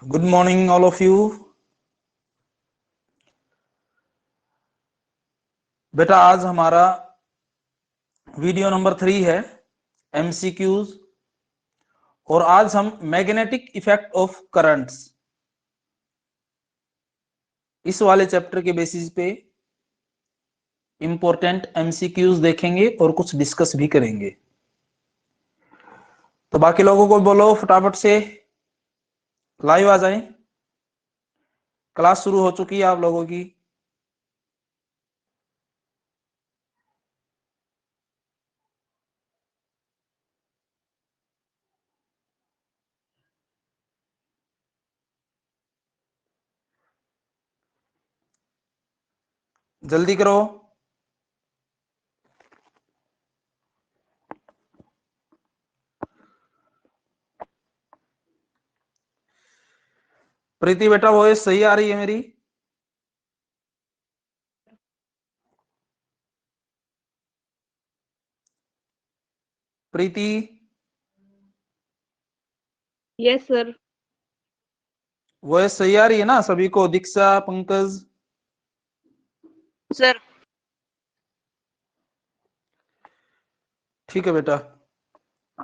Good morning, all of you. बेटा आज हमारा वीडियो नंबर 3 है एमसीक्यूज और आज हम मैग्नेटिक इफेक्ट ऑफ करंट्स इस वाले चैप्टर के बेसिस पे इंपॉर्टेंट एमसीक्यूज देखेंगे और कुछ डिस्कस भी करेंगे। तो बाकी लोगों को बोलो फटाफट से लाइव आ जाएं। क्लास शुरू हो चुकी है आप लोगों की। जल्दी करो। प्रीति बेटा वॉइस सही आ रही है मेरी? प्रीति यस सर। वॉइस सही आ रही है ना सभी को? दीक्षा, पंकज, सर ठीक है बेटा।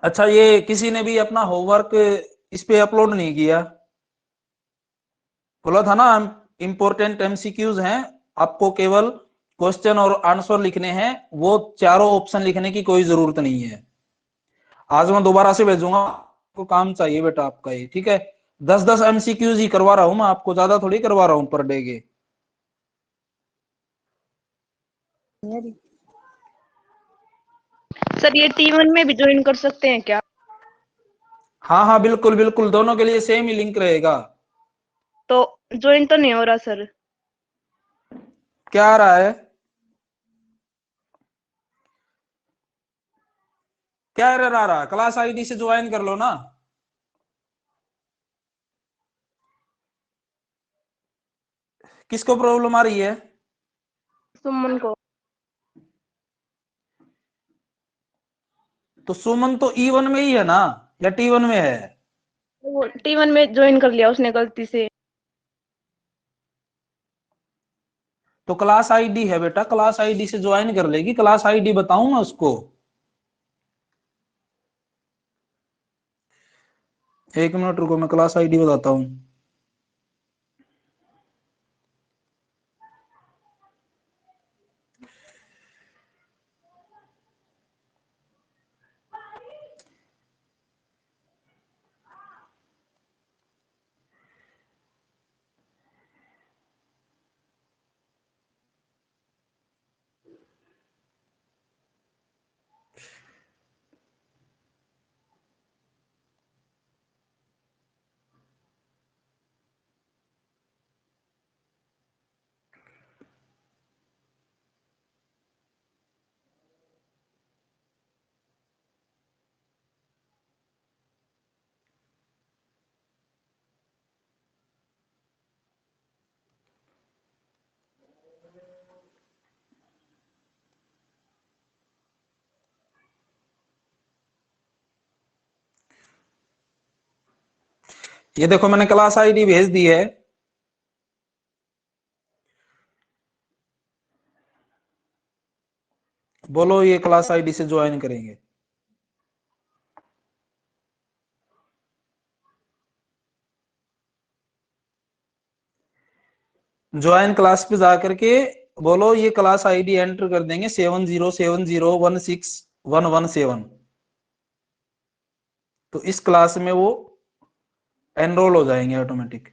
अच्छा, ये किसी ने भी अपना होमवर्क इस पे अपलोड नहीं किया? बोला था ना इंपॉर्टेंट एमसीक्यूज हैं, आपको केवल क्वेश्चन और आंसर लिखने हैं, वो चारों ऑप्शन लिखने की कोई जरूरत नहीं है। आज मैं दोबारा से भेजूंगा, आपको काम चाहिए बेटा आपका ये, ठीक है? 10-10 एमसीक्यूज ही करवा रहा हूं मैं आपको, ज्यादा थोड़ी करवा रहा हूं पर डे के। सर ये T1 में भी ज्वाइन कर सकते हैं क्या? हाँ हाँ बिल्कुल बिल्कुल, दोनों के लिए सेम ही लिंक रहेगा। तो ज्वाइन तो नहीं हो रहा सर। क्या आ रहा है? क्या एरर आ रहा है? क्लास आईडी से ज्वाइन कर लो ना। किसको प्रॉब्लम आ रही है? सुमन को। तो सुमन तो E1 में ही है ना, या T1 में है? वो T1 में ज्वाइन कर लिया उसने गलती से। तो क्लास आईडी है बेटा, क्लास आईडी से ज्वाइन कर लेगी। क्लास आईडी बताऊं मैं उसको? एक मिनट रुको, मैं क्लास आईडी बताता हूं। ये देखो मैंने क्लास आईडी भेज दी है। बोलो ये क्लास आईडी से ज्वाइन करेंगे। ज्वाइन क्लास पे जाकर के बोलो ये क्लास आईडी एंटर कर देंगे 7070161117। तो इस क्लास में वो एनरोल हो जाएंगे automatic.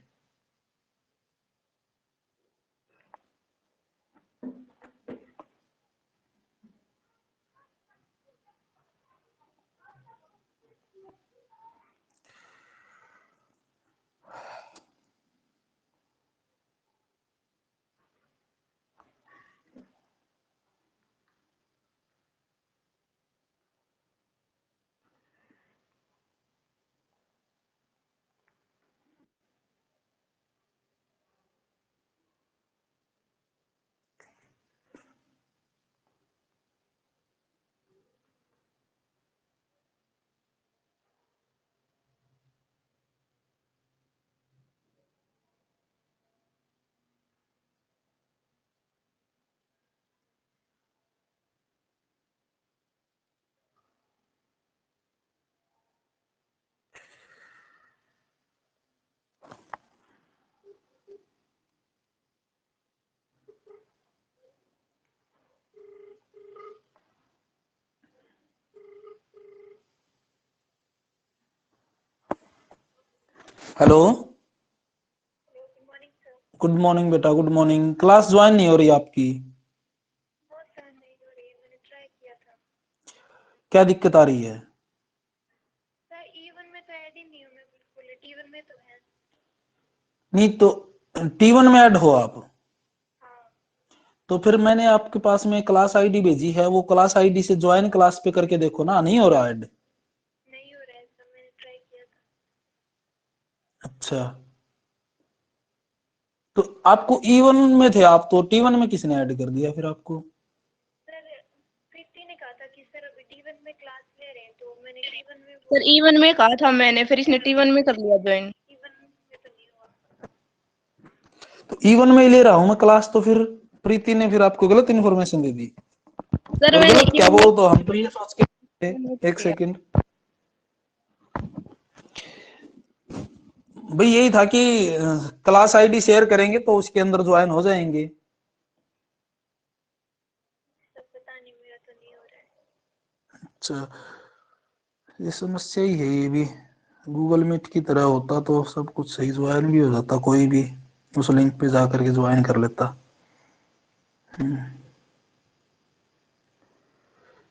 Hello, good morning sir. Good morning बेटा, गुड मॉर्निंग। क्लास ज्वाइन नहीं हो रही आपकी, बहुत सर नहीं हो रही है, मैंने ट्राई किया था। क्या दिक्कत आ रही है? सर E1 में तो ऐड ही नहीं हूँ मैं बिल्कुल, T1 में तो है। नहीं तो T1 में ऐड हो आप? हाँ। तो फिर मैंने आपके पास में क्लास आईडी भेजी है, वो क्लास आईडी से ज्वाइन क्लास पे करके देखो ना, नहीं हो रहा ऐड। नहीं हो रहा है सर, मैंने ट्राई किया था। अच्छा, तो आपको E1 में थे आप, तो T1 में किसने ऐड कर दिया फिर आपको? सर प्रीति ने कहा था कि सर अभी T1 में क्लास ले रहे हैं, तो मैंने T1 में सर E1 में कहा था मैंने, फिर इसने T1 में कर लिया ज्वाइन। T1 में तो नहीं हुआ। तो E1 में ही ले रहा हूं मैं क्लास, तो फिर प्रीति ने फिर आपको गलत इन्फॉर्मेशन दे दी। सर और मैंने गलत क्या, E1 वो तो हम तो ये सोच के में थे, कर एक लिया। सेकंड भाई, यही था कि क्लास आईडी शेयर करेंगे तो उसके अंदर ज्वाइन हो जाएंगे। सर पता नहीं, मेरा तो नहीं हो रहा है। अच्छा, ये समस्या ही है ये भी। गूगल मीट की तरह होता तो सब कुछ सही, ज्वाइन भी हो जाता, कोई भी उस लिंक पे जाकर के ज्वाइन कर लेता।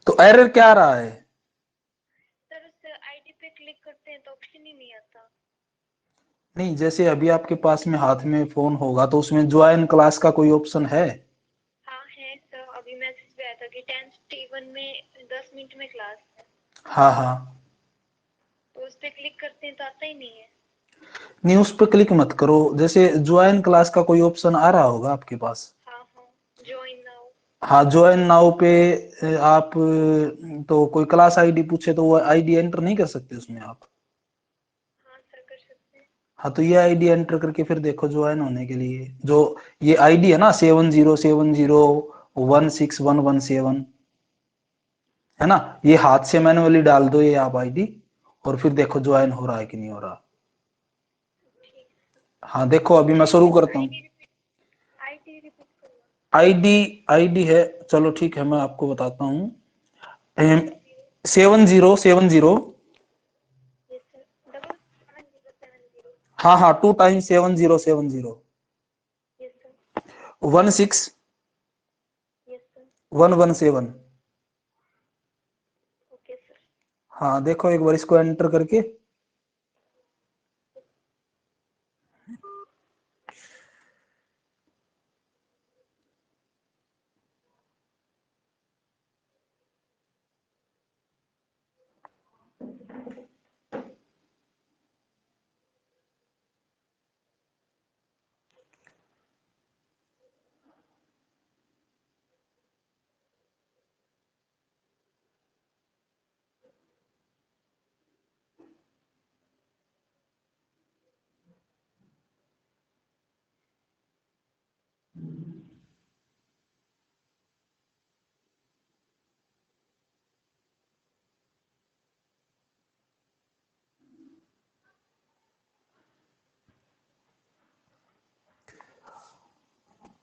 तो एरर क्या आ रहा है? सर उस आईडी पे क्लिक करते हैं तो ऑप्शन ही नहीं आता। नहीं, जैसे अभी आपके पास में हाथ में फोन होगा तो उसमें ज्वाइन क्लास का कोई ऑप्शन है? हाँ है सर, अभी मैसेज भी आया था कि 10 T1 में 10 मिनट में क्लास है। हाँ हाँ। तो उस पे क्लिक करते हैं तो आता ही नहीं है। नहीं, उस पर क्लिक मत करो, जैसे ज्वाइन क्लास का कोई ऑप्शन आ रहा होगा आपके पास। हाँ हाँ, ज्वाइन नाउ। हाँ, ज्वाइन नाउ पे आप तो कोई क्लास आईडी पूछे तो वो आईडी एंटर नहीं कर सकते उसमें आप। हाँ सर, कर सकते हैं। हाँ, तो ये आईडी एंटर करके फिर देखो ज्वाइन होने के लिए, जो ये आईडी है ना 7070161117, है ना, ये हाथ से मैनुअली डाल दो ये आप आईडी, और फिर देखो ज्वाइन हो रहा है कि नहीं हो रहा। ठीक। हाँ देखो, अभी मैं शुरू करता हूँ। आईडी रिपीट करना। आईडी आईडी है, चलो ठीक है, मैं आपको बताता हूँ। 70। 7070। Yes sir, double 7070। हाँ हाँ, 2 time 7070। Yes sir. Yes sir. 16117। Okay sir. हाँ देखो एक बार इसको एंटर करके।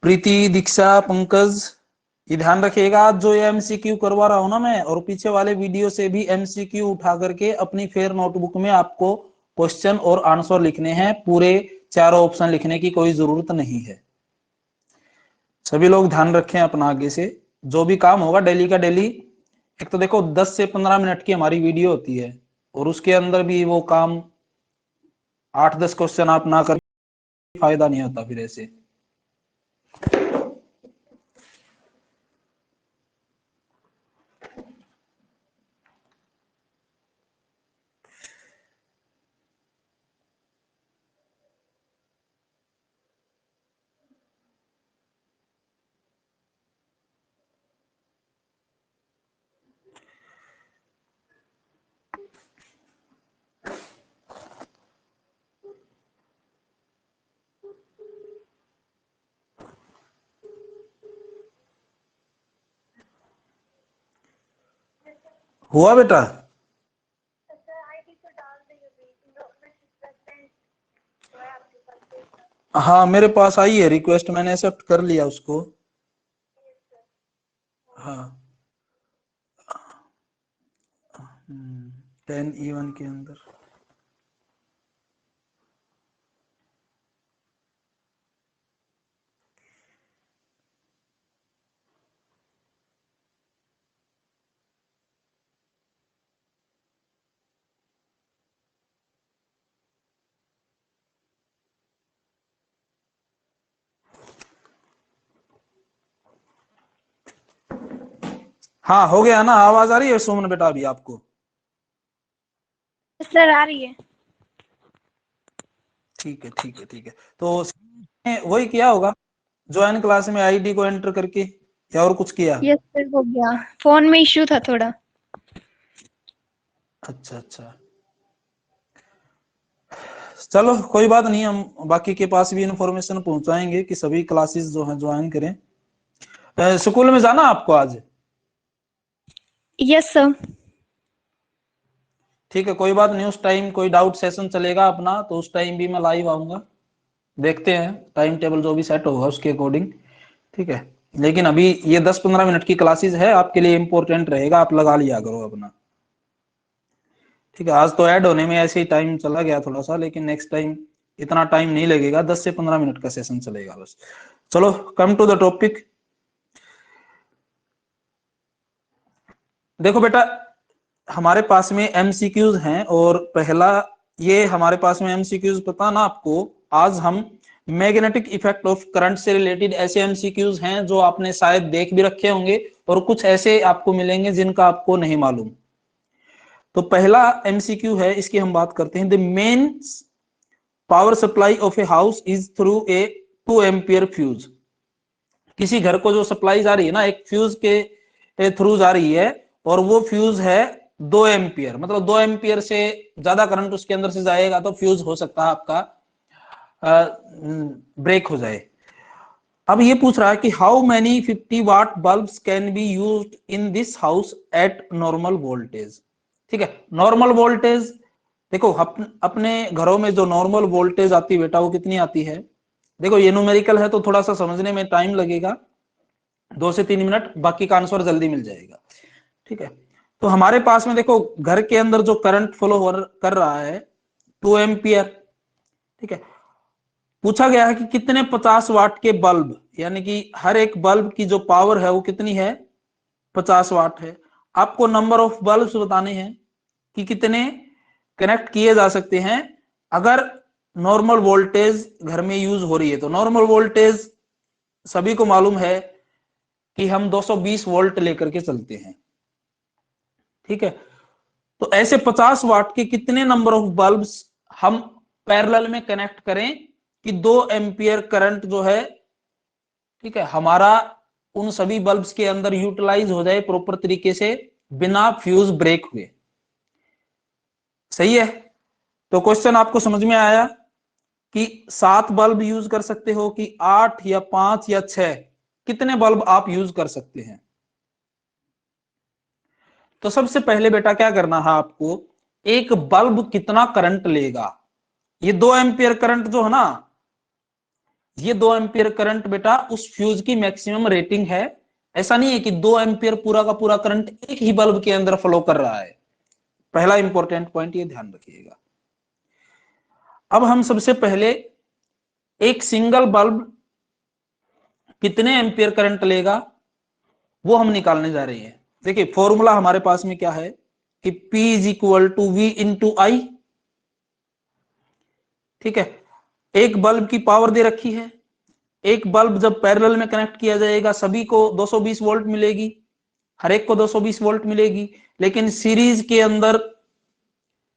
प्रीति, दीक्षा, पंकज, ये ध्यान रखिएगा, आज जो ये एमसीक्यू करवा रहा हूं ना मैं, और पीछे वाले वीडियो से भी एमसीक्यू उठा करके अपनी फेयर नोटबुक में आपको क्वेश्चन और आंसर लिखने हैं, पूरे चारों ऑप्शन लिखने की कोई जरूरत नहीं है। सभी लोग ध्यान रखें अपना, आगे से जो भी काम होगा डेली का डेली। एक तो देखो 10 से 15 मिनट की हमारी वीडियो होती है, और उसके अंदर भी वो काम 8-10 क्वेश्चन आप ना कर, फायदा नहीं होता फिर ऐसे। हुआ बेटा? सर आईडी तो डाल देंगे अभी, मैसेज सेंड तो है आपके पास देखना। हाँ, मेरे पास आई है रिक्वेस्ट, मैंने एक्सेप्ट कर लिया उसको। Yes sir. हाँ। 10 E1 के अंदर हाँ हो गया ना, आवाज आ रही है सुमन बेटा अभी आपको? सर आ रही है। ठीक है ठीक है ठीक है। तो वही किया होगा, ज्वाइन क्लास में आईडी को एंटर करके, या और कुछ किया? यस सर हो गया, फोन में इश्यू था थोड़ा। अच्छा अच्छा, चलो कोई बात नहीं, हम बाकी के पास भी इंफॉर्मेशन पहुंचाएंगे कि सभी क्लासेस जो हैं ज्वाइन करें। स्कूल में जाना आपको आज? Yes sir. ठीक है कोई बात नहीं, उस टाइम कोई डाउट सेशन चलेगा अपना, तो उस टाइम भी मैं लाइव आऊंगा, देखते हैं टाइम टेबल जो भी सेट होगा उसके अकॉर्डिंग। ठीक है, लेकिन अभी ये 10-15 मिनट की क्लासेस है, आपके लिए इंपॉर्टेंट रहेगा, आप लगा लिया करो अपना। ठीक है, आज तो ऐड होने में ऐसे ही टाइम चला गया थोड़ा सा, लेकिन नेक्स्ट टाइम इतना टाइम नहीं लगेगा, 10 से 15 मिनट का सेशन चलेगा बस। चलो कम टू द टॉपिक। देखो बेटा, हमारे पास में एमसीक्यूज हैं, और पहला ये हमारे पास में एमसीक्यूज पता ना आपको, आज हम मैग्नेटिक इफेक्ट ऑफ करंट से रिलेटेड ऐसे एमसीक्यूज हैं जो आपने शायद देख भी रखे होंगे, और कुछ ऐसे आपको मिलेंगे जिनका आपको नहीं मालूम। तो पहला एमसीक्यू है, इसकी हम बात करते हैं। The main power supply of a house is through a 2 ampere fuse. किसी घर को जो सप्लाई जा रही है ना, एक फ्यूज के थ्रू जा रही है, और वो फ्यूज है 2 एम्पियर, मतलब 2 एम्पियर से ज्यादा करंट उसके अंदर से जाएगा तो फ्यूज हो सकता है आपका ब्रेक हो जाए। अब ये पूछ रहा है कि how many 50 watt bulbs can be used in this house at normal voltage. ठीक है, नॉर्मल वोल्टेज देखो, अपने घरों में जो नॉर्मल वोल्टेज आती है बेटा, वो कितनी आती है? देखो ये न्यूमेरिकल है तो थोड़ा सा समझने में टाइम लगेगा, 2 से 3 मिनट, बाकी का आंसर जल्दी मिल जाएगा। ठीक है, तो हमारे पास में देखो, घर के अंदर जो करंट फ्लो कर रहा है 2 एम्पियर। ठीक है, पूछा गया है कि कितने 50 वाट के बल्ब, यानी कि हर एक बल्ब की जो पावर है वो कितनी है? 50 वाट है। आपको नंबर ऑफ बल्ब्स बताने हैं कि कितने कनेक्ट किए जा सकते हैं अगर नॉर्मल वोल्टेज घर में यूज हो रही है। तो नॉर्मल वोल्टेज सभी को मालूम है कि हम 220 वोल्ट लेकर के चलते हैं। ठीक है, तो ऐसे 50 वाट के कितने नंबर ऑफ बल्ब्स हम पैरेलल में कनेक्ट करें कि 2 एम्पियर करंट जो है, ठीक है, हमारा उन सभी बल्ब्स के अंदर यूटिलाइज हो जाए प्रॉपर तरीके से, बिना फ्यूज ब्रेक हुए। सही है, तो क्वेश्चन आपको समझ में आया कि 7 बल्ब यूज कर सकते हो कि 8 या 5 या 6, कितने बल्ब आप यूज कर सकते हैं? तो सबसे पहले बेटा क्या करना है आपको, एक बल्ब कितना करंट लेगा? ये 2 एम्पियर करंट जो है ना, ये 2 एम्पियर करंट बेटा उस फ्यूज की मैक्सिमम रेटिंग है। ऐसा नहीं है कि 2 एम्पियर पूरा का पूरा करंट एक ही बल्ब के अंदर फ्लो कर रहा है। पहला इंपॉर्टेंट पॉइंट ये ध्यान रखिएगा। अब हम सबसे पहले एक सिंगल बल्ब कितने एम्पियर करंट लेगा वो हम निकालने जा रहे हैं। देखिए फॉर्मूला हमारे पास में क्या है कि P is equal to V into I. ठीक है, एक बल्ब की पावर दे रखी है, एक बल्ब जब पैरेलल में कनेक्ट किया जाएगा सभी को 220 वोल्ट मिलेगी, हर एक को 220 वोल्ट मिलेगी, लेकिन सीरीज के अंदर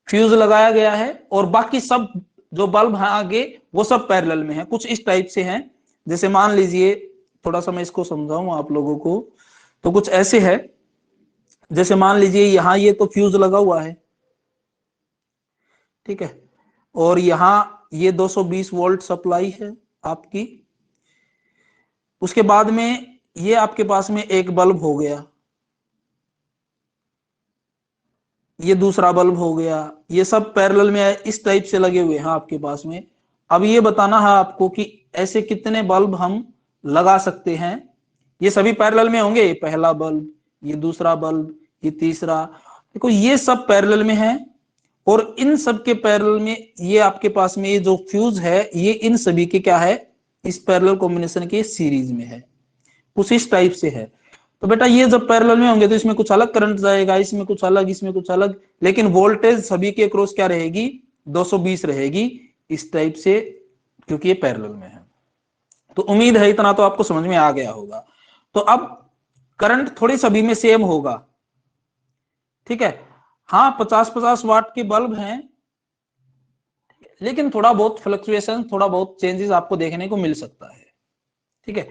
फ्यूज लगाया गया है और बाकी सब जो बल्ब है आगे वो सब पैरेलल में है। कुछ इस टाइप से हैं, जैसे मान लीजिए, थोड़ा सा मैं इसको समझाऊं आप लोगों को, तो कुछ ऐसे है, जैसे मान लीजिए यहां ये तो फ्यूज लगा हुआ है, ठीक है, और यहां ये 220 वोल्ट सप्लाई है आपकी। उसके बाद में ये आपके पास में एक बल्ब हो गया, ये दूसरा बल्ब हो गया, ये सब पैरेलल में इस टाइप से लगे हुए हैं आपके पास में। अब ये बताना है आपको कि ऐसे कितने बल्ब हम लगा सकते हैं। ये सभी पैरेलल में होंगे, ये पहला बल्ब, ये दूसरा बल्ब, ये तीसरा, देखो ये सब पैरेलल में है, और इन सब के पैरेलल में ये आपके पास में ये जो फ्यूज है ये इन सभी के क्या है, इस पैरेलल कॉम्बिनेशन के सीरीज में है, कुछ इस टाइप से है। तो बेटा ये जब पैरेलल में होंगे तो इसमें कुछ अलग करंट जाएगा, इसमें कुछ अलग, इसमें कुछ अलग, लेकिन वोल्टेज सभी के क्रॉस क्या रहेगी, 220 रहेगी इस टाइप से, क्योंकि ये पैरेलल में है। तो उम्मीद है इतना तो आपको समझ में आ गया होगा। तो अब करंट थोड़ी सभी में सेम होगा, ठीक है। हाँ 50-50 वाट के बल्ब हैं, लेकिन थोड़ा बहुत फ्लक्चुएशन, थोड़ा बहुत चेंजेस आपको देखने को मिल सकता है, ठीक है।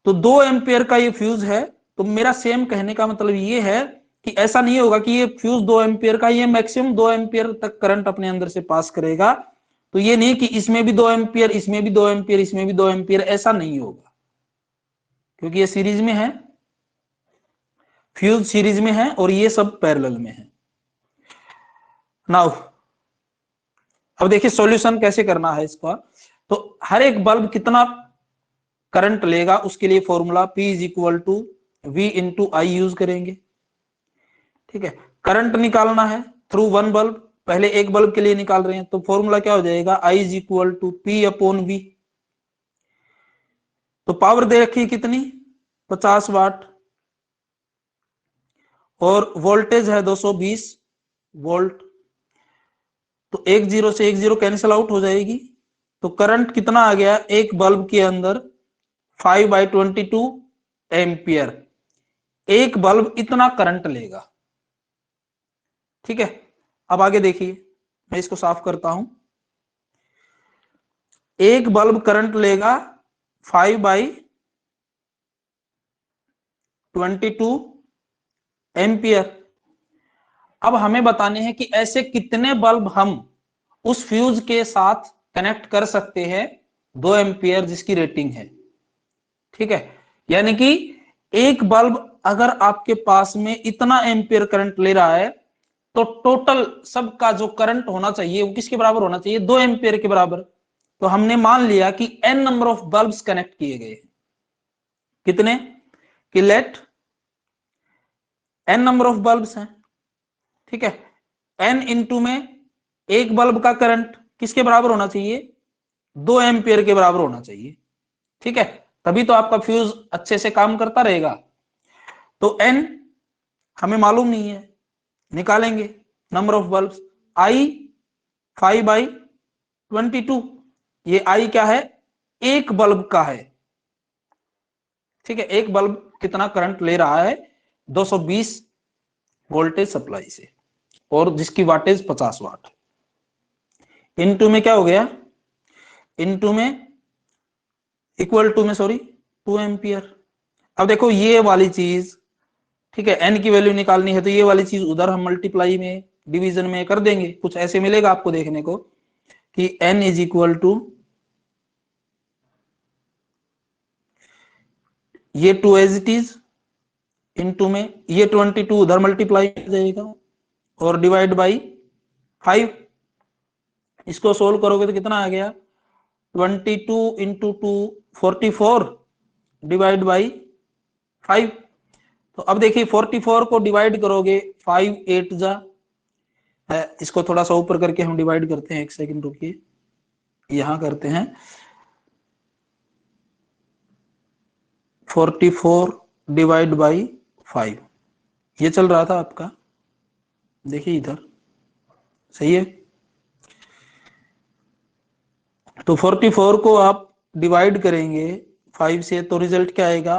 तो 2 एम्पियर का ये फ्यूज है। तो मेरा सेम कहने का मतलब ये है कि ऐसा नहीं होगा कि ये फ्यूज 2 एम्पियर का, ये मैक्सिमम 2 एम्पियर तक करंट अपने अंदर से पास करेगा। तो ये नहीं कि इसमें भी 2 एम्पियर, इसमें भी 2 एम्पियर, इसमें भी 2 एम्पियर, ऐसा नहीं होगा, क्योंकि ये सीरीज में है, फ्यूज सीरीज में है और ये सब पैरेलल में है। नाउ अब देखिए सॉल्यूशन कैसे करना है इसका। तो हर एक बल्ब कितना करंट लेगा उसके लिए formula P is equal to V into I use करेंगे, ठीक है। करंट निकालना है थ्रू वन बल्ब, पहले एक बल्ब के लिए निकाल रहे हैं, तो फॉर्मूला क्या हो जाएगा, I is equal to P upon V। तो पावर दे रखी कितनी, 50 वाट, और वोल्टेज है 220 वोल्ट। तो एक जीरो से एक जीरो कैंसिल आउट हो जाएगी। तो करंट कितना आ गया एक बल्ब के अंदर, 5/22 एम्पियर। एक बल्ब इतना करंट लेगा, ठीक है। अब आगे देखिए, मैं इसको साफ करता हूं। एक बल्ब करंट लेगा 5/22 एम्पियर। अब हमें बताने हैं कि ऐसे कितने बल्ब हम उस फ्यूज के साथ कनेक्ट कर सकते हैं 2 एम्पियर जिसकी रेटिंग है, ठीक है। यानी कि एक बल्ब अगर आपके पास में इतना एम्पियर करंट ले रहा है, तो टोटल सबका जो करंट होना चाहिए वो किसके बराबर होना चाहिए, 2 एम्पियर के बराबर। तो हमने मान लिया कि n number of bulbs connect किए गए, कितने, कि let n number of bulbs हैं, ठीक है। n इंटू में एक बल्ब का करंट किसके बराबर होना चाहिए, 2 एम्पियर के बराबर होना चाहिए, ठीक है। तभी तो आपका फ्यूज अच्छे से काम करता रहेगा। तो n हमें मालूम नहीं है, निकालेंगे नंबर ऑफ बल्ब्स, I 5/22। ये I क्या है, एक बल्ब का है, ठीक है। एक बल्ब कितना करंट ले रहा है, 220 वोल्टेज सप्लाई से, और जिसकी वाटेज 50 वाट। इनटू में क्या हो गया, इनटू में इक्वल टू में, सॉरी, 2 एम्पियर। अब देखो ये वाली चीज, ठीक है, n की वैल्यू निकालनी है, तो ये वाली चीज उधर हम मल्टीप्लाई में, डिवीजन में कर देंगे, कुछ ऐसे मिलेगा आपको देखने को कि n इज इक्वल टू, ये 2 एज इट इज, इनटू में ये 22 उधर मल्टीप्लाई हो जाएगा, और डिवाइड बाई 5। इसको सोल्व करोगे तो कितना आ गया, 22 इंटू 2 44 डिवाइड बाई 5। तो अब देखिए 44 को डिवाइड करोगे, 5 8 जा, इसको थोड़ा सा ऊपर करके हम डिवाइड करते हैं, एक सेकंड रुकिए, यहां करते हैं 44 डिवाइड बाई 5, ये चल रहा था आपका, देखिए इधर, सही है। तो 44 को आप डिवाइड करेंगे 5 से, तो रिजल्ट क्या आएगा,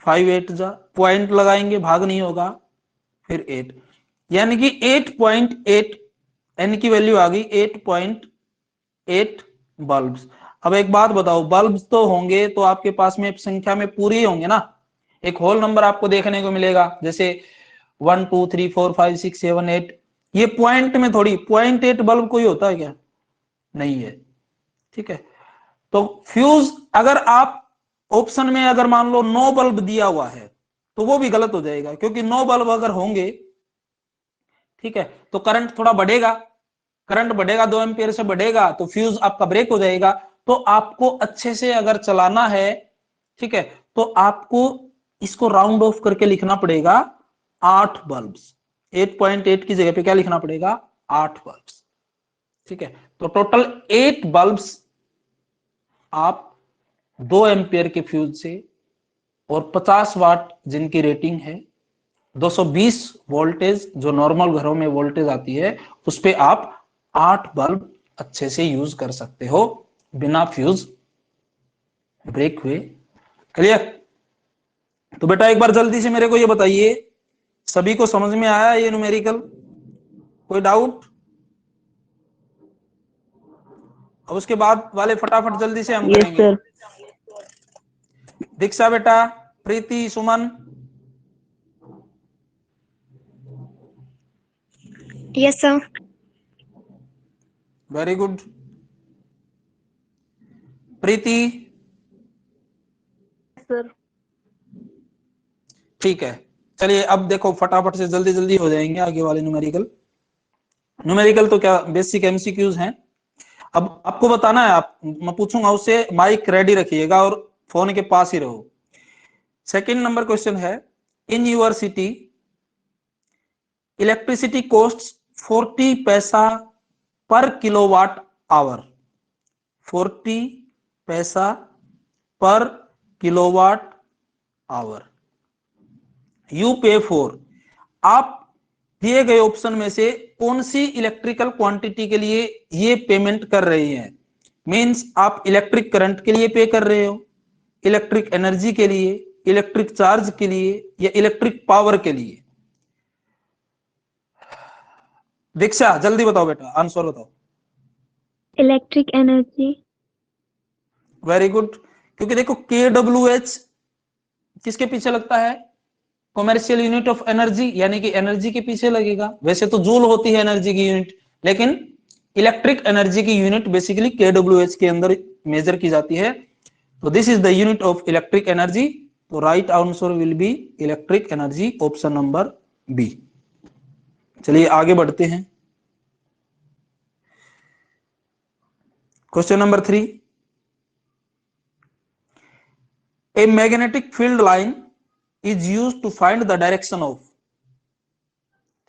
5 8 जा, पॉइंट लगाएंगे, भाग नहीं होगा, फिर 8, यानी कि 8.8 n की वैल्यू आ गई 8.8 बल्ब्स। अब एक बात बताओ, बल्ब्स तो होंगे तो आपके पास में संख्या में पूरे होंगे ना, एक होल नंबर आपको देखने को मिलेगा, जैसे 1 2 3 4 5 6 7 8। ये पॉइंट में थोड़ी, 0.8 बल्ब कोई होता है क्या, नहीं है, ठीक है। तो फ्यूज अगर आप ऑप्शन में अगर मान लो 9 बल्ब दिया हुआ है, तो वो भी गलत हो जाएगा, क्योंकि 9 बल्ब अगर होंगे, ठीक है, तो करंट थोड़ा बढ़ेगा, करंट बढ़ेगा 2 एम्पियर से बढ़ेगा, तो फ्यूज आपका ब्रेक हो जाएगा। तो आपको अच्छे से अगर चलाना है, ठीक है, तो आपको इसको राउंड ऑफ करके लिखना पड़ेगा 8 बल्ब्स, 8.8 की जगह पे क्या लिखना पड़ेगा, 8 बल्ब्स, ठीक है। तो टोटल 8 बल्ब्स आप 2 एम्पियर के फ्यूज से, और 50 वाट जिनकी रेटिंग है, 220 वोल्टेज जो नॉर्मल घरों में वोल्टेज आती है, उस पे आप 8 बल्ब अच्छे से यूज कर सकते हो बिना फ्यूज ब्रेक हुए। क्लियर, तो बेटा एक बार जल्दी से मेरे को ये बताइए, सभी को समझ में आया ये न्यूमेरिकल? कोई डाउट? अब उसके बाद वाले फटाफट जल्दी से हम करेंगे। सर। दीक्षा बेटा, Preeti, Suman. Yes sir. Very good. Preeti, sir. ठीक है। चलिए अब देखो फटाफट से जल्दी जल्दी हो जाएंगे आगे वाले न्यूमेरिकल। न्यूमेरिकल तो क्या बेसिक एमसीक्यूज हैं। अब आपको बताना है, आप मैं पूछूंगा उससे माइक रेडी रखिएगा और फोन के पास ही रहो। सेकंड नंबर क्वेश्चन है, in your city electricity cost 40 paisa per kilowatt hour. 40 paisa per kilowatt hour you pay for. आप दिए गए ऑप्शन में से कौन सी इलेक्ट्रिकल क्वांटिटी के लिए ये पेमेंट कर रहे हैं? मींस आप इलेक्ट्रिक करंट के लिए पे कर रहे हो, इलेक्ट्रिक एनर्जी के लिए, इलेक्ट्रिक चार्ज के लिए, या इलेक्ट्रिक पावर के लिए? दीक्षा जल्दी बताओ बेटा, आंसर बताओ। Electric energy. Very good. क्योंकि देखो KWH किसके पीछे लगता है? कॉमर्शियल यूनिट ऑफ एनर्जी, यानी कि एनर्जी के पीछे लगेगा। वैसे तो जूल होती है एनर्जी की यूनिट, लेकिन इलेक्ट्रिक एनर्जी की यूनिट बेसिकली KWH के अंदर मेजर की जाती है। तो this is the unit of electric energy. तो right answer will be electric energy, option number B. चलिए आगे बढ़ते हैं। Question number 3, a magnetic field line is used to find the direction of.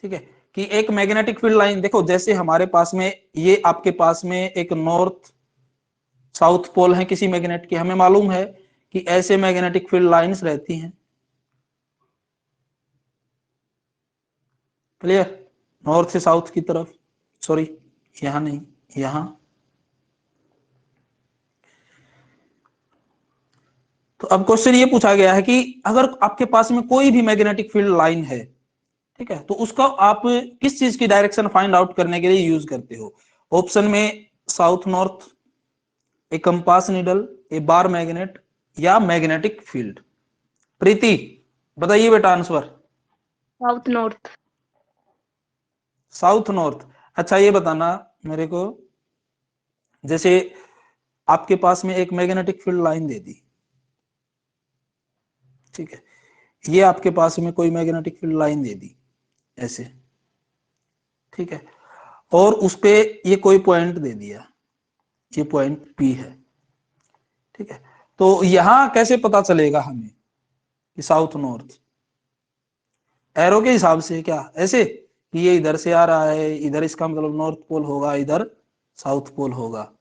ठीक है, कि एक मैग्नेटिक फील्ड लाइन, देखो जैसे हमारे पास में ये आपके पास में एक नॉर्थ साउथ पोल है किसी मैग्नेट की, हमें मालूम है कि ऐसे मैग्नेटिक फील्ड लाइंस रहती हैं। क्लियर? नॉर्थ से साउथ की तरफ, सॉरी यहां नहीं, यहां। तो अब क्वेश्चन ये पूछा गया है कि अगर आपके पास में कोई भी मैग्नेटिक फील्ड लाइन है, ठीक है, तो उसका आप किस चीज की डायरेक्शन फाइंड आउट करने के लिए यूज करते हो? ऑप्शन में साउथ नॉर्थ, ए कंपास नीडल, ए बार मैग्नेट, या मैग्नेटिक फील्ड। प्रीति बताइए बेटा answer. South north. South north. अच्छा ये बताना मेरे को, जैसे आपके पास में एक मैग्नेटिक फील्ड लाइन दे दी, ठीक है, ये आपके पास में कोई मैग्नेटिक फील्ड लाइन दे दी ऐसे, ठीक है, और उस पे ये कोई पॉइंट दे दिया, ये पॉइंट P है, ठीक है। तो यहां कैसे पता चलेगा हमें कि साउथ नॉर्थ? एरो के हिसाब से क्या? ऐसे कि ये इधर से आ रहा है, इधर इसका मतलब नॉर्थ पोल होगा, इधर साउथ पोल होगा।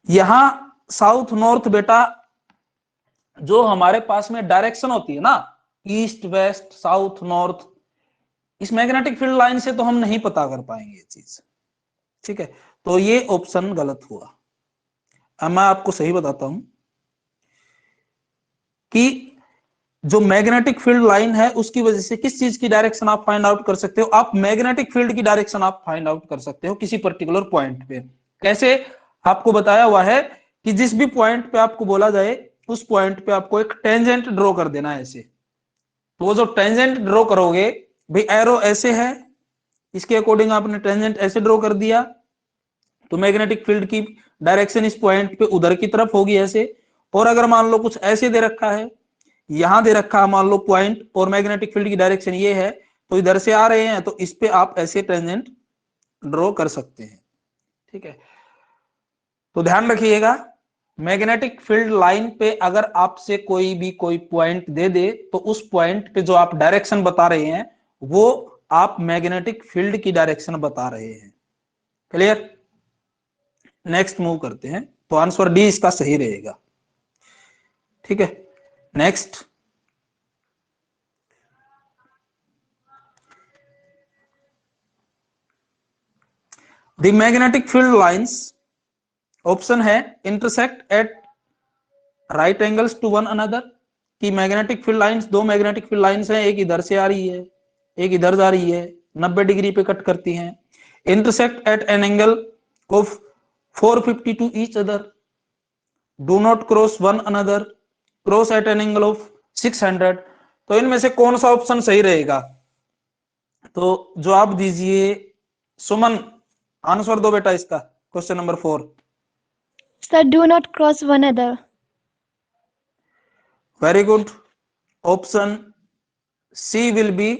यहां साउथ नॉर्थ बेटा जो हमारे पास में डायरेक्शन होती है ना, ईस्ट वेस्ट साउथ नॉर्थ, इस मैग्नेटिक फील्ड लाइन से तो हम नहीं पता कर पाएंगे ये चीज, ठीक है। तो ये ऑप्शन गलत हुआ। अब मैं आपको सही बताता हूं कि जो मैग्नेटिक फील्ड लाइन है उसकी वजह से किस चीज की डायरेक्शन आप फाइंड आउट कर सकते हो? आप मैग्नेटिक फील्ड की डायरेक्शन आप फाइंड आउट कर सकते हो किसी पर्टिकुलर पॉइंट पे। कैसे? आपको बताया हुआ है कि जिस भी पॉइंट पे आपको बोला जाए उस पॉइंट पे आपको एक टेंजेंट ड्रॉ कर देना है ऐसे। तो वो जो टेंजेंट ड्रॉ करोगे, भाई एरो ऐसे है, इसके अकॉर्डिंग आपने टेंजेंट ऐसे ड्रॉ कर दिया, तो मैग्नेटिक फील्ड की डायरेक्शन इस पॉइंट पे उधर की तरफ होगी ऐसे। और अगर मान लो कुछ ऐसे दे रखा है, यहां दे रखा है मान लो पॉइंट, और मैग्नेटिक फील्ड की डायरेक्शन ये है, तो इधर से आ रहे हैं, तो इस पे आप ऐसे टेंजेंट ड्रॉ कर सकते हैं, ठीक है। तो ध्यान रखिएगा, मैग्नेटिक फील्ड लाइन पे अगर आपसे कोई भी कोई पॉइंट दे दे, तो उस पॉइंट पे जो आप डायरेक्शन बता रहे हैं वो आप मैग्नेटिक फील्ड की डायरेक्शन बता रहे हैं। क्लियर? नेक्स्ट मूव करते हैं। तो आंसर डी इसका सही रहेगा, ठीक है। Next, the magnetic field lines, option है intersect at right angles to one another, कि मैग्नेटिक फील्ड लाइंस, दो मैग्नेटिक फील्ड लाइंस हैं, एक इधर से आ रही है, एक इधर जा रही है, 90 डिग्री पे कट करती हैं, intersect at an angle of 450 to each other, do not cross one another, cross at an angle of 600। तो इनमें से कौन सा ऑप्शन सही रहेगा? तो जवाब दीजिए सुमन, आंसर दो बेटा इसका, question number 4। Sir, do not cross one another. Very good, option C will be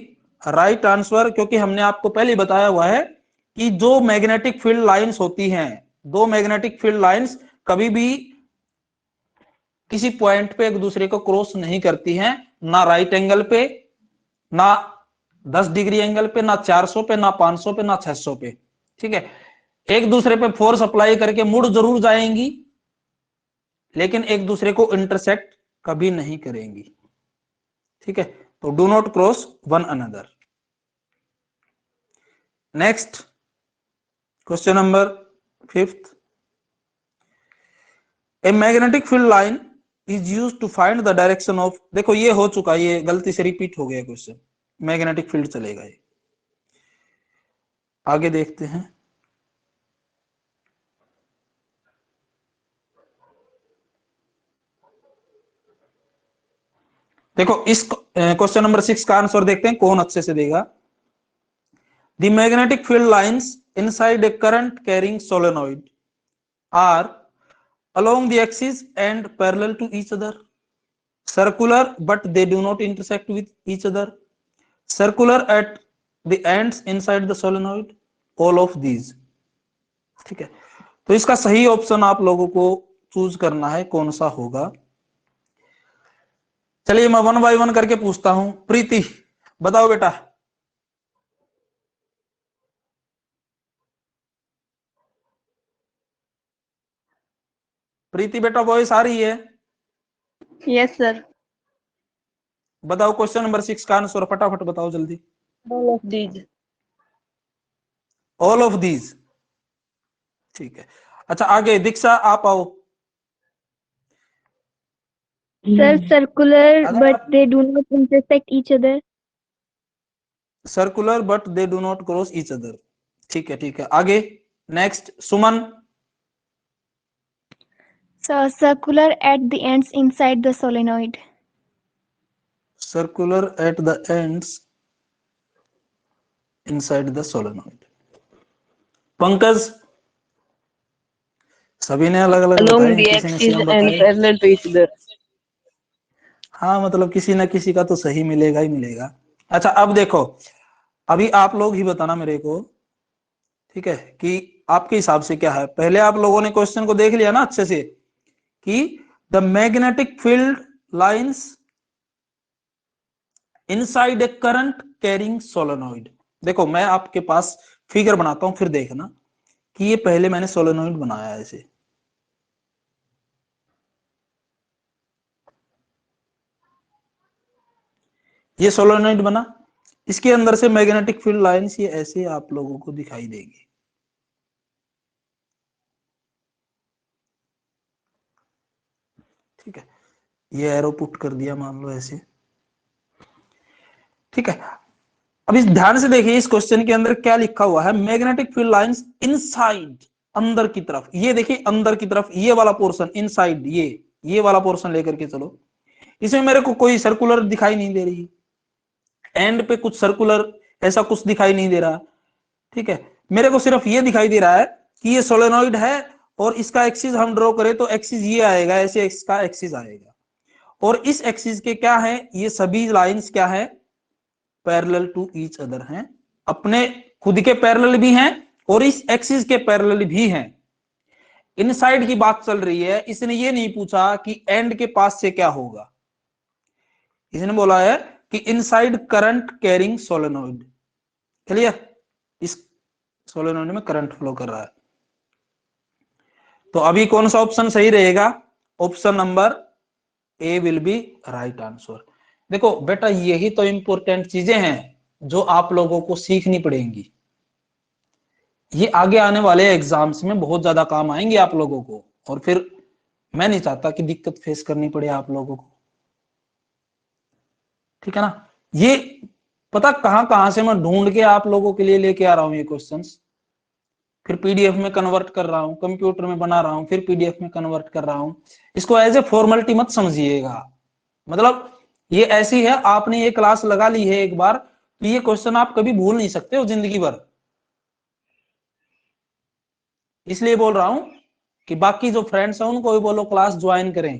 right answer, क्योंकि हमने आपको पहले बताया हुआ है कि जो मैग्नेटिक फील्ड लाइंस होती हैं, दो मैग्नेटिक फील्ड लाइंस कभी भी किसी पॉइंट पे एक दूसरे को क्रॉस नहीं करती हैं, ना राइट एंगल पे, ना 10 डिग्री एंगल पे, ना 400 पे, ना 500 पे, ना 600 पे। ठीक है, एक दूसरे पे फोर्स अप्लाई करके मुड़ जरूर जाएंगी, लेकिन एक दूसरे को इंटरसेक्ट कभी नहीं करेंगी। ठीक है, तो do not cross one another. Next question number 5th, a magnetic field line is use to find the direction of, देखो ये हो चुका, ये गलती से रिपीट हो गया क्वेश्चन, मैग्नेटिक फील्ड चलेगा ये, आगे देखते हैं। देखो इस क्वेश्चन नंबर 6 का आंसर देखते हैं कौन अच्छे से देगा। The magnetic field lines inside a current carrying solenoid are along the axis and parallel to each other, circular but they do not intersect with each other, circular at the ends inside the solenoid, all of these। ठीक है, तो इसका सही option आप लोगों को choose करना है, कौन सा होगा। चलिए मैं 1 बाय 1 करके पूछता हूं। प्रीति बताओ बेटा। प्रीति बेटा वॉइस आ रही है? Yes, sir. बताओ क्वेश्चन नंबर 6 का आंसर फटाफट बताओ जल्दी। All of these. All of these, ठीक है। अच्छा आगे दीक्षा आप आओ। Sir, circular, अगर but आप they do not intersect each other. Circular but they do not cross each other, ठीक है ठीक है। आगे next Suman. So, circular at the ends inside the solenoid. Circular at the ends inside the solenoid. Pankaj, सभी ने अलग अलग Along बताए, the किसी ने axis सेम and बताए। parallel to each other. हाँ मतलब किसी ना किसी का तो सही मिलेगा ही मिलेगा। अच्छा अब देखो, अभी आप लोग ही बताना मेरे को, ठीक है, कि आपके हिसाब से क्या है। पहले आप लोगों ने क्वेश्चन को देख लिया ना अच्छे से, कि the magnetic field lines inside a current carrying solenoid. देखो मैं आपके पास फिगर बनाता हूं, फिर देखना कि ये पहले मैंने सोलेनॉइड बनाया है ऐसे, ये सोलेनॉइड बना, इसके अंदर से मैग्नेटिक फील्ड लाइंस ये ऐसे आप लोगों को दिखाई देगी। ठीक है, ये एरो पुट कर दिया मान लो ऐसे। ठीक है, अब इस ध्यान से देखिए इस क्वेश्चन के अंदर क्या लिखा हुआ है, मैग्नेटिक फील्ड लाइंस इनसाइड, अंदर की तरफ। ये देखिए अंदर की तरफ, ये वाला पोर्शन इनसाइड, ये वाला पोर्शन लेकर के चलो। इसमें मेरे को कोई सर्कुलर दिखाई नहीं दे रही, एंड पे कुछ सर्कुलर ऐसा कुछ दिखाई नहीं दे रहा। ठीक है, मेरे को सिर्फ ये दिखाई दे रहा है कि ये सोलेनॉइड है, और इसका एक्सिस हम ड्रॉ करें तो एक्सिस ये आएगा, ऐसे इसका एक्सिस आएगा, और इस एक्सिस के क्या है, ये सभी लाइंस क्या है, पैरेलल टू ईच अदर हैं, अपने खुद के पैरेलल भी हैं और इस एक्सिस के पैरेलल भी हैं। इनसाइड की बात चल रही है, इसने ये नहीं पूछा कि एंड के पास से क्या होगा, इसने बोला है कि inside current carrying solenoid. Clear, इस सोलेनॉइड में करंट फ्लो कर रहा है। तो अभी कौन सा ऑप्शन सही रहेगा? Option number A will be right answer. देखो बेटा यही तो इंपॉर्टेंट चीजें हैं जो आप लोगों को सीखनी पड़ेंगी, ये आगे आने वाले एग्जाम्स में बहुत ज्यादा काम आएंगे आप लोगों को, और फिर मैं नहीं चाहता कि दिक्कत फेस करनी पड़े आप लोगों को। ठीक है ना। ये पता कहां कहां से मैं ढूंढ के आप लोगों के लिए लेके आ रहा हूं ये क्वेश्चंस, फिर पीडीएफ में कन्वर्ट कर रहा हूं, कंप्यूटर में बना रहा हूं, फिर पीडीएफ में कन्वर्ट कर रहा हूं। इसको एज ए फॉर्मेलिटी मत समझिएगा, मतलब ये ऐसी है, आपने ये क्लास लगा ली है एक बार तो ये क्वेश्चन आप कभी भूल नहीं सकते हो जिंदगी भर। इसलिए बोल रहा हूं कि बाकी जो फ्रेंड्स हैं उनको भी बोलो क्लास ज्वाइन करें।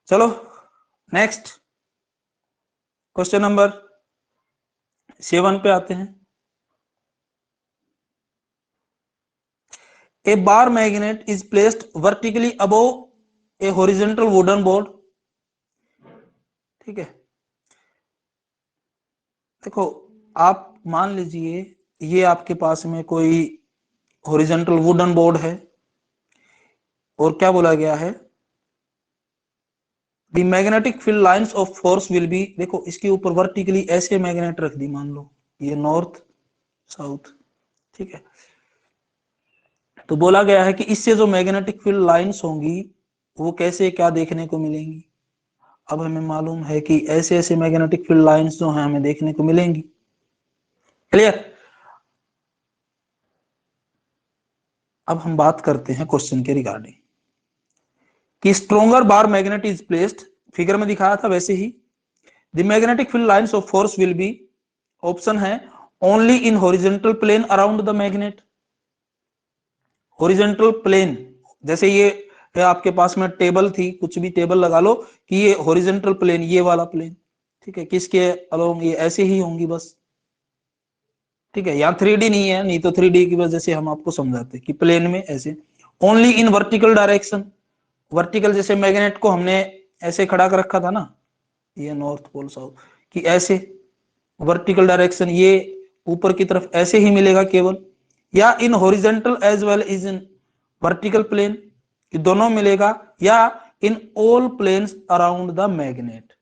चलो नेक्स्ट क्वेश्चन नंबर 7 पे आते हैं। A bar magnet is placed vertically above a horizontal wooden board। ठीक है, देखो आप मान लीजिए ये आपके पास में कोई हॉरिजॉन्टल वुडन बोर्ड है और क्या बोला गया है, the magnetic field lines of force will B, देखो इसके ऊपर वर्टिकली ऐसे मैग्नेट रख दी, मान लो ये नॉर्थ साउथ, ठीक है। तो बोला गया है कि इससे जो मैग्नेटिक फील्ड लाइंस होंगी वो कैसे क्या देखने को मिलेंगी। अब हमें मालूम है कि ऐसे ऐसे मैग्नेटिक फील्ड लाइंस जो हैं हमें देखने को मिलेंगी। क्लियर। अब हम बात करते हैं क्वेश्चन के रिगार्डिंग कि stronger bar magnet is placed, figure में दिखाया था वैसे ही, the magnetic field lines of force will be, option है only in horizontal plane around the magnet. Horizontal plane जैसे ये आपके पास में टेबल थी, कुछ भी टेबल लगा लो कि ये हॉरिजॉन्टल प्लेन, ये वाला प्लेन, ठीक है, किसके अलोंग, ये ऐसे ही होंगी बस, ठीक है। यहाँ 3D नहीं है, नहीं तो 3D की वजह से हम आपको समझाते कि प्लेन में ऐसे, only in vertical direction, vertical जैसे मैग्नेट को हमने ऐसे खड़ा कर रखा था ना, ये नॉर्थ पोल साउथ, कि ऐसे वर्टिकल डायरेक्शन ये ऊपर की तरफ ऐसे ही मिलेगा केवल, या in horizontal as well is in vertical plane, कि दोनों मिलेगा, या in all planes around the magnet.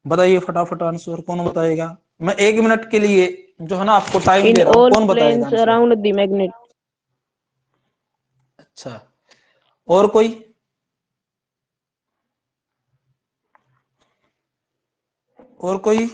बताइए फटाफट आंसर कौन बताएगा। मैं 1 मिनट के लिए जो है ना आपको टाइम इन दे रहा हूं, ऑल कौन बताएगा planes answer. Around the magnet. अच्छा, और कोई, और कोई,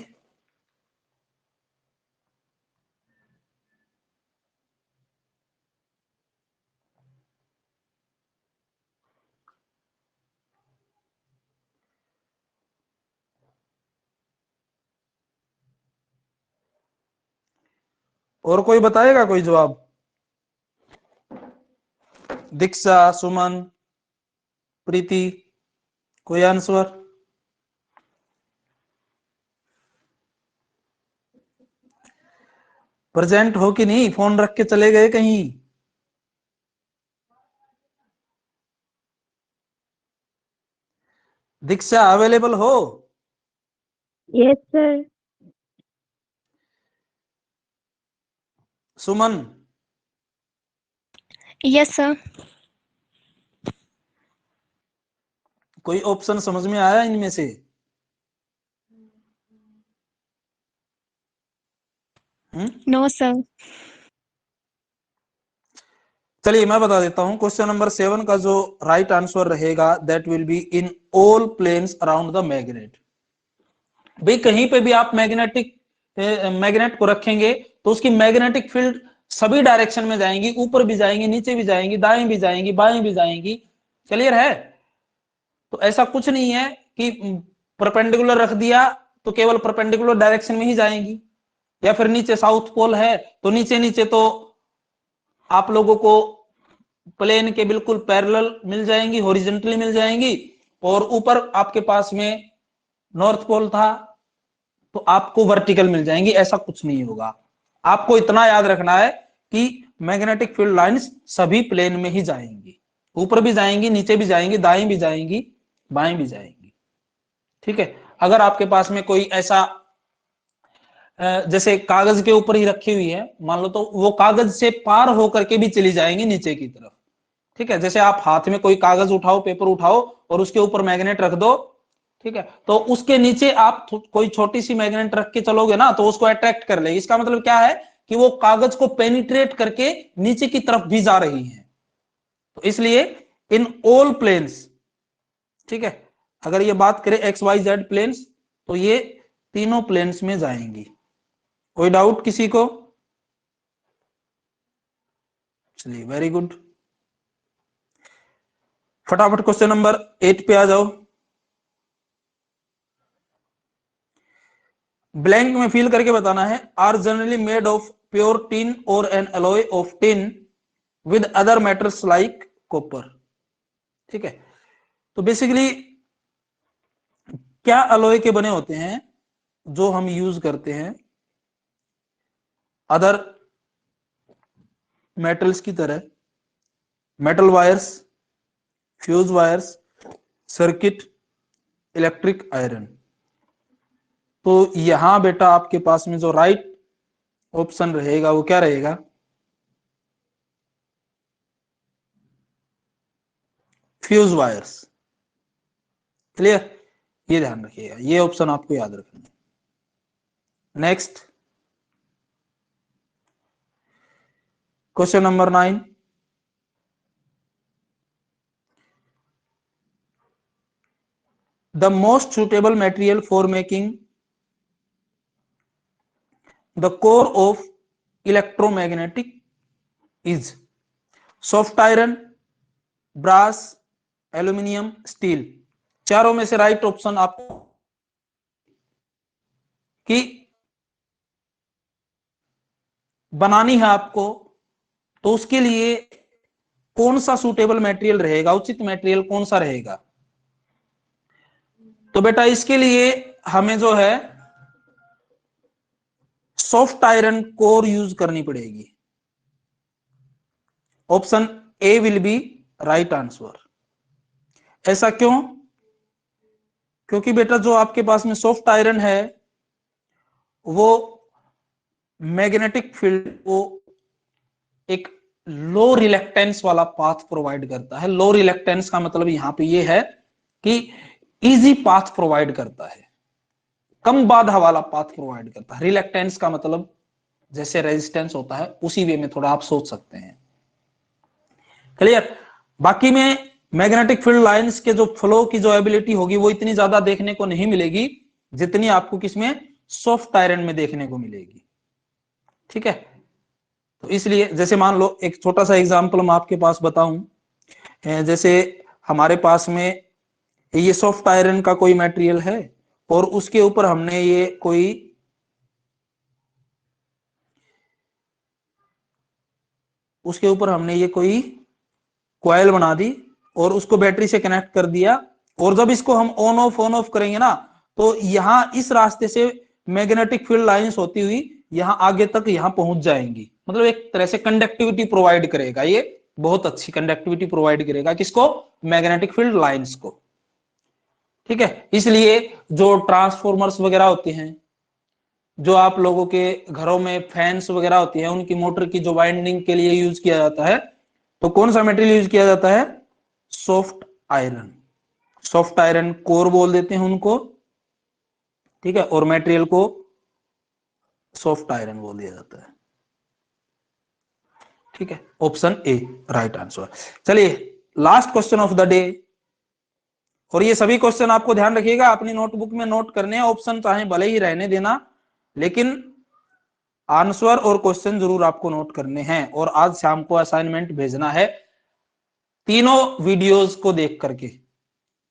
और कोई बताएगा कोई जवाब। दीक्षा, सुमन, प्रीति, कोई आंसर। प्रेजेंट हो कि नहीं, फोन रख के चले गए कहीं। दीक्षा अवेलेबल हो। Yes sir. Suman, yes sir. कोई ऑप्शन समझ में आया इनमें से। No sir. चलिए मैं बता देता हूं, क्वेश्चन नंबर 7 का जो राइट आंसर रहेगा that will be in all planes around the magnet. भाई कहीं पे भी आप मैग्नेट को रखेंगे तो उसकी मैग्नेटिक फील्ड सभी डायरेक्शन में जाएंगी, ऊपर भी जाएंगी, नीचे भी जाएंगी, दाएं भी जाएंगी, बाएं भी जाएंगी। क्लियर है। तो ऐसा कुछ नहीं है कि परपेंडिकुलर रख दिया तो केवल परपेंडिकुलर डायरेक्शन में ही जाएंगी, या फिर नीचे साउथ पोल है तो नीचे नीचे तो आप लोगों को प्लेन के बिल्कुल पैरेलल मिल जाएंगी, हॉरिजॉन्टली मिल जाएंगी, और ऊपर आपके पास में नॉर्थ पोल था तो आपको वर्टिकल मिल जाएंगी। ऐसा कुछ नहीं होगा। आपको इतना याद रखना है कि मैग्नेटिक फील्ड लाइंस सभी प्लेन में ही जाएंगी, ऊपर भी जाएंगी, नीचे भी जाएंगी, दाएं भी जाएंगी, बाएं भी जाएंगी। ठीक है। अगर आपके पास में कोई ऐसा जैसे कागज के ऊपर ही रखी हुई है मान लो, तो वो कागज से पार होकर के भी चली जाएंगी नीचे की तरफ। ठीक है। जैसे आप हाथ में कोई कागज उठाओ, पेपर उठाओ और उसके ऊपर मैग्नेट रख दो, ठीक है, तो उसके नीचे आप कोई छोटी सी मैग्नेट रख के चलोगे ना तो उसको अट्रैक्ट कर लेगी। इसका मतलब क्या है कि वो कागज को पेनिट्रेट करके नीचे की तरफ भी जा रही है। तो इसलिए इन ऑल प्लेन्स ठीक है, अगर ये बात करें एक्स वाई जेड प्लेन्स तो ये तीनों प्लेन्स में जाएंगी। कोई डाउट किसी को? चलिए वेरी गुड, फटाफट क्वेश्चन नंबर 8 पे आ जाओ। ब्लैंक में फिल करके बताना है, are generally made of pure tin और an alloy of tin with other metals like copper. ठीक है, तो बेसिकली क्या अलॉय के बने होते हैं जो हम यूज करते हैं अदर मेटल्स की तरह? Metal wires, fuse wires, circuit, electric iron. तो यहां बेटा आपके पास में जो राइट ऑप्शन रहेगा वो क्या रहेगा? Fuse wires. क्लियर, ये ध्यान रखिएगा, ये ऑप्शन आपको याद रखना है। Next question number 9, the most suitable material for making the core of electromagnetic is soft iron, brass, aluminium, steel। चारों में से राइट ऑप्शन आपको कि बनानी है आपको, तो उसके लिए कौन सा सूटेबल मटेरियल रहेगा, उचित मटेरियल कौन सा रहेगा? तो बेटा इसके लिए हमें जो है सॉफ्ट आयरन कोर यूज करनी पड़ेगी। Option A will be right answer. ऐसा क्यों? क्योंकि बेटा जो आपके पास में सॉफ्ट आयरन है वो मैग्नेटिक फील्ड को एक लो रिलेक्टेंस वाला पाथ प्रोवाइड करता है। लो रिलेक्टेंस का मतलब यहां पे ये है कि इजी पाथ प्रोवाइड करता है, कम बाधा वाला पाथ प्रोवाइड करता है। रिलेक्टेंस का मतलब जैसे रेजिस्टेंस होता है उसी वे में थोड़ा आप सोच सकते हैं। क्लियर? बाकी में मैग्नेटिक फील्ड लाइंस के जो फ्लो की जो एबिलिटी होगी वो इतनी ज्यादा देखने को नहीं मिलेगी जितनी आपको किसमें, सॉफ्ट आयरन में देखने को मिलेगी। ठीक है, तो इसलिए जैसे मान लो एक छोटा सा एग्जांपल मैं आपके पास बताऊं, जैसे हमारे पास में ये सॉफ्ट आयरन का कोई मटेरियल है और उसके ऊपर हमने ये कोई कॉइल बना दी और उसको बैटरी से कनेक्ट कर दिया, और जब इसको हम ऑन ऑफ करेंगे ना तो यहां इस रास्ते से मैग्नेटिक फील्ड लाइंस होती हुई यहां आगे तक यहां पहुंच जाएंगी। मतलब एक तरह से कंडक्टिविटी प्रोवाइड करेगा, ये बहुत अच्छी कंडक्टिविटी प्रोवाइड करेगा किसको, मैग्नेटिक फील्ड लाइंस को। ठीक है, इसलिए जो ट्रांसफॉर्मर्स वगैरह होते हैं, जो आप लोगों के घरों में फैंस वगैरह होती है, उनकी मोटर की जो वाइंडिंग के लिए यूज किया जाता है, तो कौन सा मटेरियल यूज किया जाता है, soft iron. Soft iron core बोल देते हैं उनको। ठीक है, और मटेरियल को सॉफ्ट आयरन बोल दिया जाता है। ठीक है, ऑप्शन ए राइट आंसर। चलिए last question of the day, और ये सभी क्वेश्चन आपको ध्यान रखिएगा अपनी नोटबुक में नोट करने हैं। ऑप्शन चाहे भले ही रहने देना, लेकिन आंसर और क्वेश्चन जरूर आपको नोट करने हैं। और आज शाम को असाइनमेंट भेजना है तीनों वीडियोस को देख करके।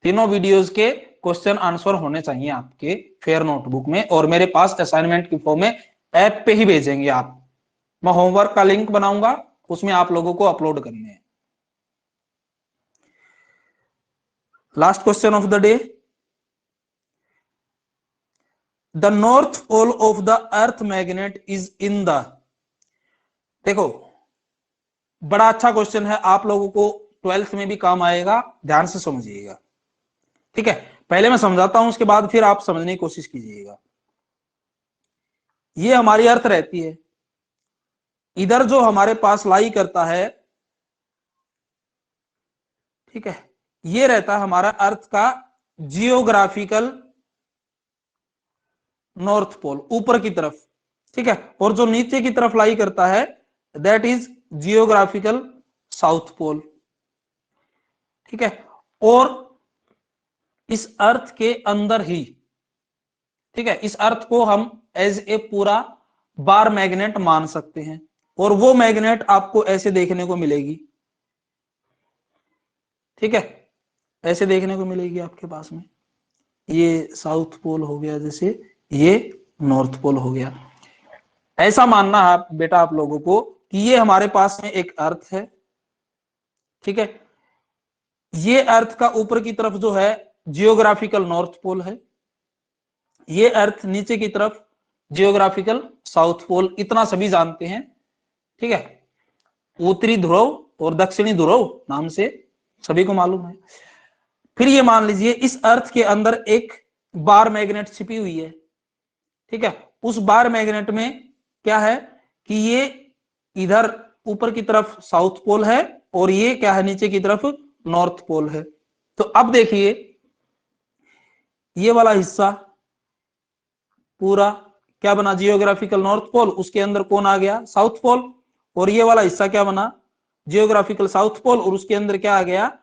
तीनों वीडियोस के क्वेश्चन आंसर होने चाहिए आपके फेयर नोटबुक में, और मेरे पास असाइनमेंट की फॉर्म में ऐप पे ही भेजेंगे आप। मैं होमवर्क का लिंक बनाऊंगा, उसमें आप लोगों को अपलोड करने हैं। Last question of the day, the north pole of the earth magnet is in the. देखो बड़ा अच्छा क्वेश्चन है, आप लोगों को 12th में भी काम आएगा, ध्यान से समझिएगा। ठीक है, पहले मैं समझाता हूं, उसके बाद फिर आप समझने की कोशिश कीजिएगा। ये हमारी अर्थ रहती है, इधर जो हमारे पास लाई करता है, ठीक है, ये रहता है हमारा अर्थ का जियोग्राफिकल नॉर्थ पोल, ऊपर की तरफ। ठीक है, और जो नीचे की तरफ लाई करता है that is geographical south pole. ठीक है, और इस अर्थ के अंदर ही, ठीक है, इस अर्थ को हम एज ए पूरा बार मैग्नेट मान सकते हैं, और वो मैग्नेट आपको ऐसे देखने को मिलेगी, ठीक है, ऐसे देखने को मिलेगी आपके पास में। ये साउथ पोल हो गया, जैसे ये नॉर्थ पोल हो गया। ऐसा मानना है बेटा आप लोगों को कि ये हमारे पास में एक अर्थ है, ठीक है, ये अर्थ का ऊपर की तरफ जो है जियोग्राफिकल नॉर्थ पोल है, ये अर्थ नीचे की तरफ जियोग्राफिकल साउथ पोल, इतना सभी जानते हैं, ठीक है, उत्तरी ध्रुव और दक्षिणी ध्रुव नाम से सभी को मालूम है। फिर ये मान लीजिए इस अर्थ के अंदर एक बार मैग्नेट छिपी हुई है, ठीक है, उस बार मैग्नेट में क्या है कि ये इधर ऊपर की तरफ साउथ पोल है और ये क्या है नीचे की तरफ नॉर्थ पोल है। तो अब देखिए ये वाला हिस्सा पूरा क्या बना, जियोग्राफिकल नॉर्थ पोल, उसके अंदर कौन आ गया, साउथ पोल, और ये वाला हिस्सा क्या बना, जियोग्राफिकल साउथ पोल, और उसके अंदर क्या आ गया,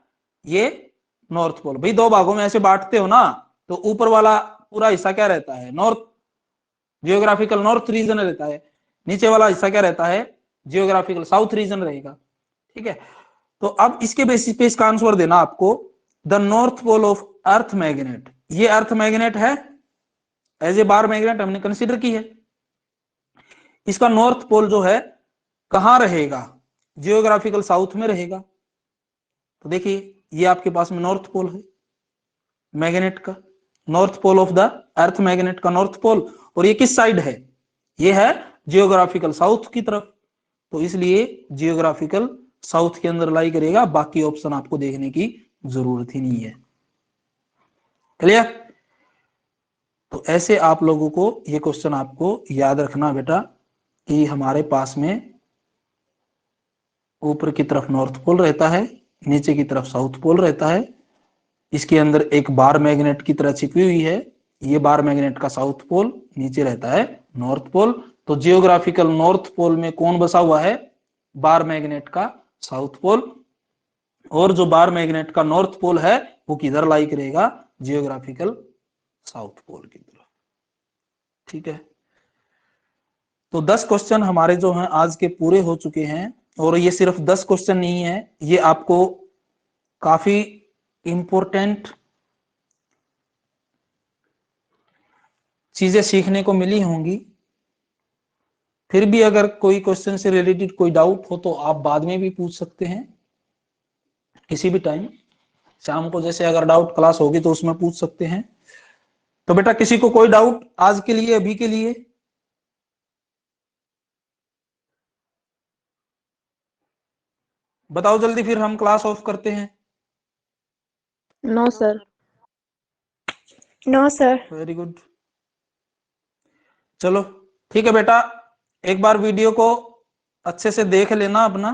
ये नॉर्थ पोल। भाई दो भागों में ऐसे बांटते हो ना, तो ऊपर वाला पूरा हिस्सा क्या रहता है, नॉर्थ, जियोग्राफिकल नॉर्थ रीजन रहता है, नीचे वाला हिस्सा क्या रहता है, जियोग्राफिकल साउथ रीजन रहेगा, ठीक है। तो अब इसके बेसिस पे इसका आंसर देना आपको, the north pole of earth magnet, ये अर्थ मैग्नेट है, एज ए बार मैग्नेट हमने कंसीडर की है, इसका नॉर्थ पोल जो है कहां रहेगा, जियोग्राफिकल साउथ में रहेगा। तो देखिए ये आपके पास में नॉर्थ पोल है मैग्नेट का, north pole of the earth magnet का नॉर्थ पोल, और ये किस साइड है, ये है जियोग्राफिकल साउथ की तरफ, तो इसलिए जियोग्राफिकल साउथ के अंदर लाई करेगा, बाकी ऑप्शन आपको देखने की जरूरत ही नहीं है। क्लियर? तो ऐसे आप लोगों को ये क्वेश्चन आपको याद रखना बेटा कि हमारे पास में ऊपर की तरफ नॉर्थ पोल रहता है, नीचे की तरफ साउथ पोल रहता है, इसके अंदर एक बार मैग्नेट की तरह छिपी हुई है, ये बार मैग्नेट का साउथ पोल, नीचे रहता है नॉर्थ पोल। तो जियोग्राफिकल नॉर्थ पोल में कौन बसा हुआ है, बार मैग्नेट का साउथ पोल, और जो बार मैग्नेट का नॉर्थ पोल है वो किधर लाई करेगा, जियोग्राफिकल साउथ पोल की तरफ, ठीक है। तो 10 क्वेश्चन हमारे जो हैं आज के पूरे हो चुके हैं, और ये सिर्फ 10 क्वेश्चन नहीं है, ये आपको काफी इंपॉर्टेंट चीजें सीखने को मिली होंगी। फिर भी अगर कोई क्वेश्चन से रिलेटेड कोई डाउट हो तो आप बाद में भी पूछ सकते हैं, किसी भी टाइम, शाम को जैसे अगर डाउट क्लास होगी तो उसमें पूछ सकते हैं। तो बेटा किसी को कोई डाउट आज के लिए, अभी के लिए? बताओ जल्दी, फिर हम क्लास ऑफ करते हैं। No sir. No sir. Very good, चलो ठीक है बेटा, एक बार वीडियो को अच्छे से देख लेना अपना।